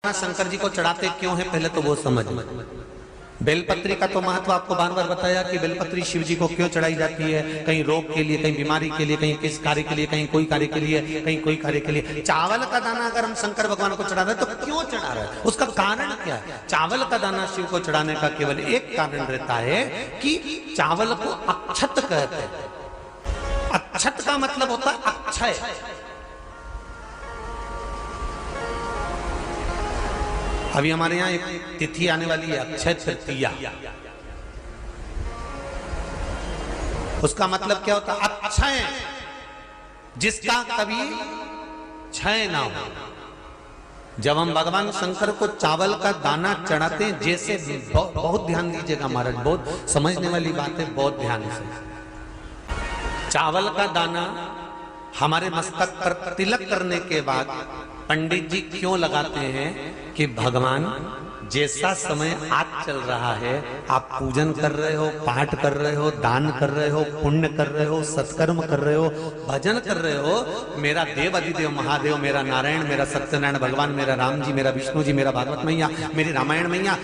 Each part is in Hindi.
शंकर जी को चढ़ाते क्यों है, पहले तो वो समझ। बेलपत्री का तो महत्व आपको बार बार बताया कि बेलपत्री शिव जी को क्यों चढ़ाई जाती है, कहीं रोग के लिए, कहीं बीमारी के लिए, कहीं किस कार्य के लिए, कहीं कोई कार्य के लिए, कहीं कोई कार्य के लिए। चावल का दाना अगर हम शंकर भगवान को चढ़ा रहे हैं तो क्यों चढ़ा रहे हैं, उसका कारण क्या है? चावल का दाना शिव को चढ़ाने का केवल एक कारण रहता है कि चावल को अक्षत कहते हैं। अक्षत का मतलब होता है अक्षय। अभी हमारे यहाँ एक तिथि आने वाली है, अक्षय तृतीया। उसका मतलब क्या होता है? अक्षय, जिसका कभी क्षय ना हो। जब हम भगवान शंकर को चावल का दाना चढ़ाते हैं, जैसे बहुत ध्यान दीजिएगा महाराज, बहुत समझने वाली बात है, बहुत ध्यान से। चावल का दाना हमारे मस्तक पर तिलक करने के बाद पंडित जी क्यों लगाते हैं कि भगवान जैसा समय आज चल रहा है, आप पूजन कर रहे हो, पाठ कर रहे हो, दान कर रहे हो, पुण्य कर रहे हो, सत्कर्म कर रहे हो, भजन कर रहे हो, मेरा देव अधिदेव महादेव, मेरा नारायण, मेरा सत्यनारायण भगवान, मेरा राम जी, मेरा विष्णु जी, मेरा भागवत मैया, मेरी रामायण मैया,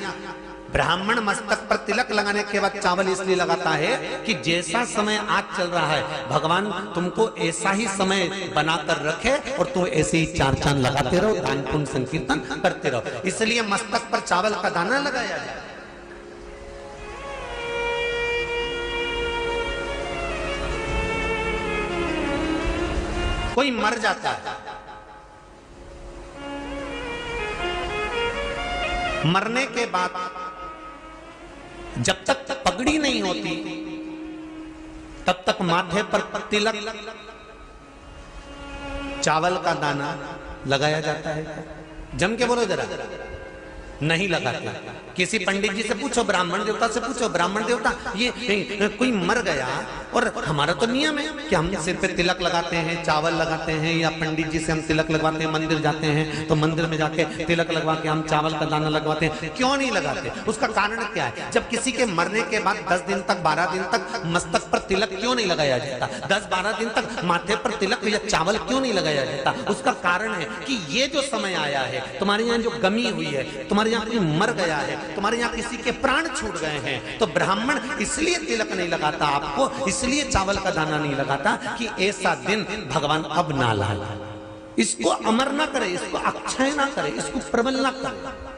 ब्राह्मण मस्तक पर तिलक लगाने के बाद चावल इसलिए लगाता है कि जैसा समय आज चल रहा है, भगवान तुमको ऐसा ही समय बनाकर रखे और तुम ऐसे ही चार चांद लगाते रहो, दान पुण्य संकीर्तन करते रहो। इसलिए मस्तक पर चावल का दाना लगाया जाए। कोई मर जाता है, मरने के बाद जब तक पगड़ी नहीं होती तब तक माथे पर तिलक, चावल का दाना लगाया जाता है। जम के बोलो जरा, नहीं लगाते। किसी पंडित जी से पूछो, ब्राह्मण देवता से पूछो, ब्राह्मण देवता ये कोई मर गया, और हमारा तो नियम है कि हम सिर पे तिलक लगाते हैं, चावल लगाते हैं, या पंडित जी से हम तिलक लगवाते हैं, मंदिर जाते हैं तो मंदिर में जाके तिलक लगवा के हम चावल का दाना लगवाते हैं। क्यों नहीं लगाते? उसका कारण क्या है? जब किसी के मरने के बाद 10 दिन तक, 12 दिन तक मस्तक पर तिलक क्यों नहीं लगाया जाता? 10-12 दिन तक माथे पर तिलक या चावल क्यों नहीं लगाया जाता? उसका कारण है कि ये जो समय आया है, तुम्हारे यहाँ जो गमी हुई है, तुम्हारे यहाँ कोई मर गया है, तुम्हारे यहाँ किसी के प्राण छूट गए हैं, तो ब्राह्मण इसलिए तिलक नहीं लगाता आपको, इसलिए चावल का दाना नहीं लगाता कि ऐसा दिन भगवान अब ना लाए, इसको अमर ना करे, इसको अक्षय ना करे, इसको प्रबल ना करे।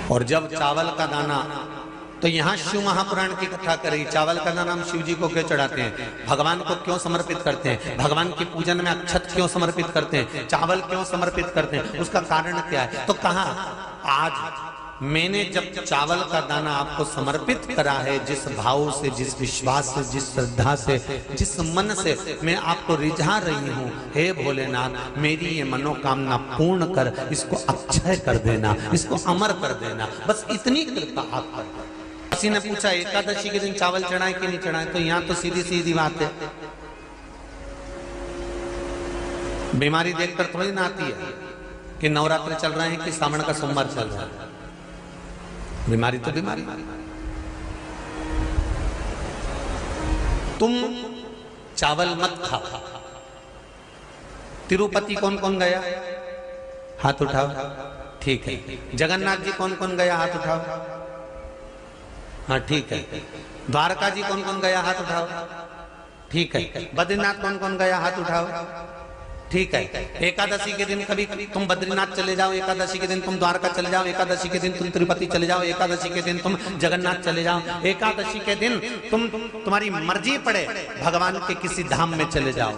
और जब चावल का दाना, तो यहाँ शिव महापुराण की कथा करी, चावल का दाना हम शिव जी को क्यों चढ़ाते हैं, भगवान को क्यों समर्पित करते हैं, भगवान की पूजन में अक्षत क्यों समर्पित करते हैं, चावल क्यों समर्पित करते हैं, उसका कारण क्या है? तो कहा आज मैंने जब चावल का दाना आपको समर्पित करा है, जिस भाव से, जिस विश्वास से, जिस श्रद्धा से, जिस मन से मैं आपको रिझा रही हूँ, हे भोलेनाथ मेरी ये मनोकामना पूर्ण कर, इसको अक्षय कर देना, इसको अमर कर देना, बस इतनी कृपा आप कर। किसी ने पूछा एकादशी के दिन चावल चढ़ाए कि नहीं चढ़ाए, तो यहाँ तो सीधी सीधी बात है, बीमारी देखकर थोड़ी ना आती है कि नवरात्र चल रहे हैं कि सावन का सोमवार चल रहा है। बीमारी तो बीमारी। तुम चावल मत खाओ। तिरुपति कौन कौन गया? हाथ उठाओ। ठीक है। जगन्नाथ जी कौन कौन गया? हाथ उठाओ। हाँ ठीक है। द्वारका जी कौन कौन गया? हाथ उठाओ। ठीक है। बद्रीनाथ कौन कौन गया? हाथ उठाओ। ठीक है। एकादशी के दिन कभी तुम बद्रीनाथ चले जाओ, एकादशी के दिन तुम द्वारका चले जाओ, एकादशी के दिन तुम तिरुपति चले जाओ, एकादशी के दिन तुम जगन्नाथ चले जाओ, एकादशी के दिन तुम्हारी मर्जी पड़े भगवान के किसी धाम में चले जाओ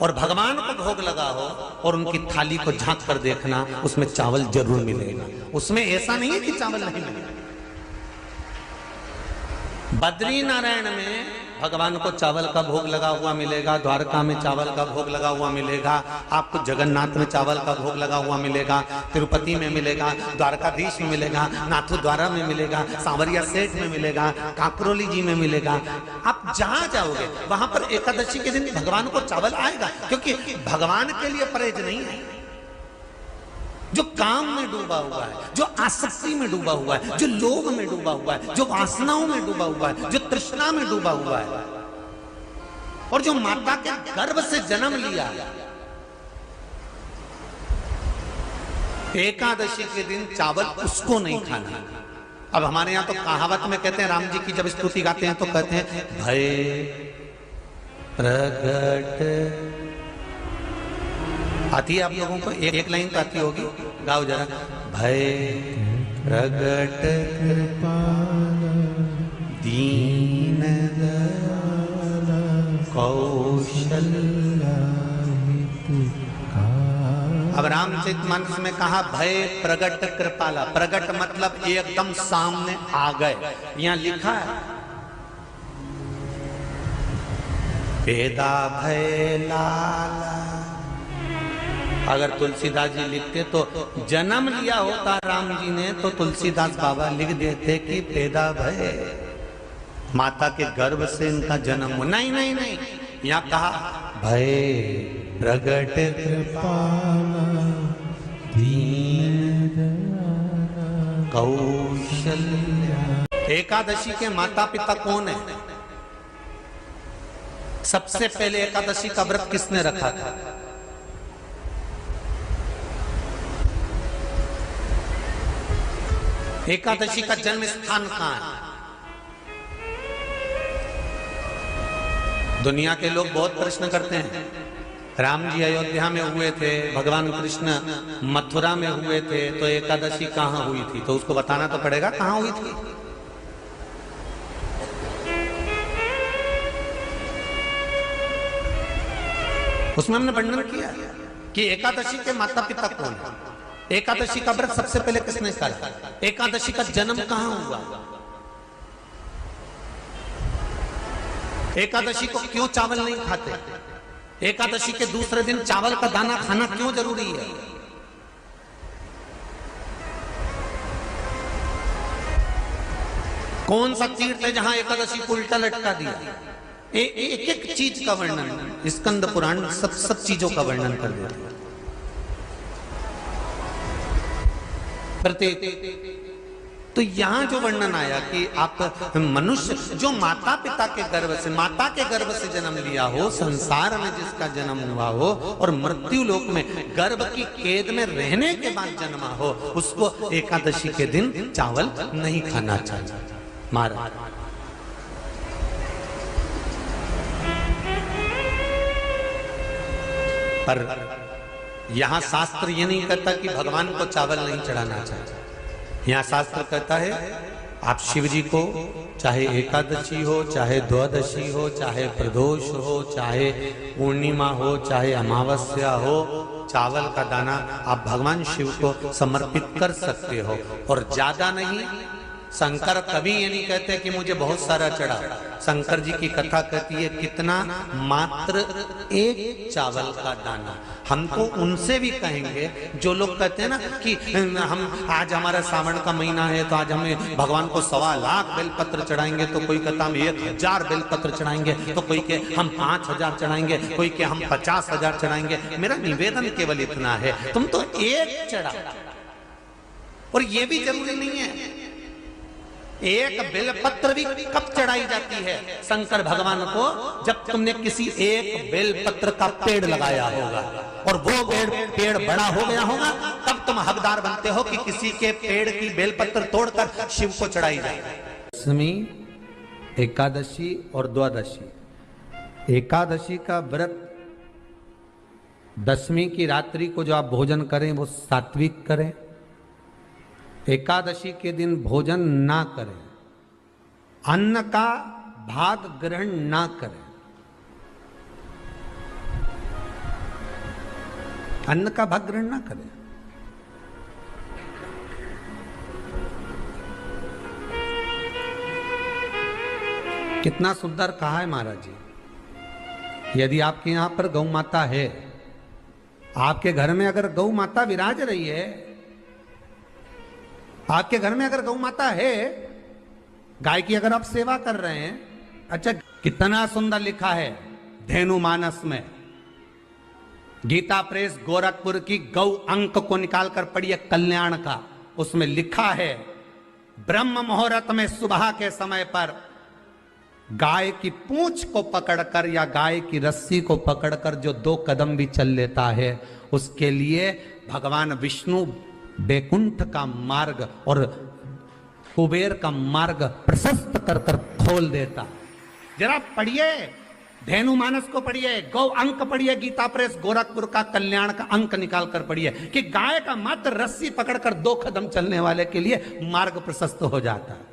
और भगवान को भोग लगाओ और उनकी थाली को झांक कर देखना, उसमें चावल जरूर मिलेगा। उसमें ऐसा नहीं है कि चावल नहीं मिलेगा। बद्री नारायण में भगवान को चावल का भोग लगा हुआ मिलेगा, द्वारका में चावल का भोग लगा हुआ मिलेगा, आपको जगन्नाथ में चावल का भोग लगा हुआ मिलेगा, तिरुपति में मिलेगा, द्वारकाधीश में मिलेगा, नाथू द्वारा में मिलेगा, सांवरिया सेठ में मिलेगा, काकरोली जी में मिलेगा। आप जहां जाओगे वहां पर एकादशी के दिन भगवान को चावल आएगा, क्योंकि भगवान के लिए परहेज नहीं है। जो काम में डूबा हुआ है, जो आसक्ति में डूबा हुआ है, जो लोभ में डूबा हुआ है, जो वासनाओं में डूबा हुआ है, जो तृष्णा में डूबा हुआ है, और जो माता के गर्भ से जन्म लिया, एकादशी के दिन चावल उसको नहीं खाना। अब हमारे यहां तो कहावत में कहते हैं, राम जी की जब स्तुति गाते हैं तो कहते हैं, भय प्रगट, आती है आप लोगों को? एक लाइन तो आती होगी, गाओ जरा। भय प्रगट दीन कौशल्या। अब रामचरितमानस में कहा भय प्रगट कृपाला। प्रगट मतलब एकदम सामने आ गए। यहां लिखा है वेदा भय लाला। अगर तुलसीदास जी लिखते तो जन्म लिया होता राम जी ने तो तुलसीदास बाबा लिख देते कि पैदा भय, माता के गर्भ से इनका जन्म हो। नहीं नहीं नहीं, यहाँ कहा भय प्रगट कृपाला दीन कौशल्या। एकादशी के माता पिता कौन है? सबसे पहले एकादशी का व्रत किसने रखा था? एकादशी का जन्म स्थान कहां है? दुनिया के लोग बहुत प्रश्न करते हैं, राम जी अयोध्या में हुए थे, भगवान कृष्ण मथुरा में हुए थे, तो एकादशी कहां हुई थी? तो उसको बताना तो पड़ेगा कहां हुई थी। उसमें हमने वर्णन किया कि एकादशी के माता पिता कौन है, एकादशी का व्रत सबसे पहले किसने करा, एकादशी का जन्म कहां हुआ, एकादशी को क्यों चावल नहीं खाते, एकादशी के दूसरे दिन चावल का दाना खाना क्यों जरूरी है। कौन सा तीर्थ है जहां एकादशी को उल्टा लटका दिया। एक एक चीज का वर्णन स्कंद पुराण सब चीजों का वर्णन कर देते हैं। प्रत्येक तो यहां जो वर्णन आया कि आप मनुष्य जो माता पिता के गर्भ से, माता के गर्भ से जन्म लिया हो, संसार में जिसका जन्म हुआ हो और मृत्यु लोक में गर्भ की कैद में रहने के बाद जन्मा हो, उसको एकादशी के दिन चावल नहीं खाना चाहिए। महाराज पर यहां शास्त्र ये नहीं कहता कि भगवान को चावल नहीं चढ़ाना चाहिए। यहाँ शास्त्र कहता है आप शिव जी को चाहे एकादशी हो, चाहे द्वादशी हो, चाहे प्रदोष हो, चाहे पूर्णिमा हो, चाहे अमावस्या हो, चावल का दाना आप भगवान शिव को समर्पित कर सकते हो। और ज्यादा नहीं, शंकर कभी ये नहीं कहते कि मुझे बहुत सारा चढ़ा। शंकर जी की कथा कहती है कितना, मात्र एक चावल का दाना। हम तो उनसे भी कहेंगे जो लोग कहते हैं ना कि हम आज हमारा सावन का महीना है तो आज हमें भगवान को 1.25 लाख बेलपत्र चढ़ाएंगे, तो कोई कहता हम 1000 बेलपत्र चढ़ाएंगे, तो कोई के हम 5000 चढ़ाएंगे, कोई के हम 50,000 चढ़ाएंगे। मेरा निवेदन केवल इतना है, तुम तो एक चढ़ा। और ये भी जरूरी नहीं है, एक बेलपत्र भी कब चढ़ाई जाती है शंकर भगवान को, जब तुमने किसी एक बेलपत्र का पेड़ लगाया होगा और वो पेड़ बड़ा हो गया होगा, तब तुम हकदार बनते हो कि किसी के पेड़ की बेलपत्र तोड़कर शिव को चढ़ाई जाए। दशमी, एकादशी और द्वादशी। एकादशी का व्रत, दशमी की रात्रि को जो आप भोजन करें वो सात्विक करें। एकादशी के दिन भोजन ना करें, अन्न का भाग ग्रहण ना करें। अन्न का भाग ग्रहण ना करें। कितना सुंदर कहा है महाराज जी। यदि आपके यहां पर गौ माता है, आपके घर में अगर गौ माता विराज रही है, आपके घर में अगर गौ माता है, गाय की अगर आप सेवा कर रहे हैं, अच्छा कितना सुंदर लिखा है धेनु मानस में, गीता प्रेस गोरखपुर की गौ अंक को निकालकर पढ़िए कल्याण का, उसमें लिखा है ब्रह्म मुहूर्त में सुबह के समय पर गाय की पूंछ को पकड़कर या गाय की रस्सी को पकड़कर जो 2 कदम भी चल लेता है, उसके लिए भगवान विष्णु बैकुंठ का मार्ग और कुबेर का मार्ग प्रशस्त कर कर खोल देता। जरा पढ़िए धेनु मानस को पढ़िए, गौ अंक पढ़िए, गीता प्रेस गोरखपुर का कल्याण का अंक निकाल कर पढ़िए कि गाय का मात्र रस्सी पकड़कर 2 कदम चलने वाले के लिए मार्ग प्रशस्त हो जाता है।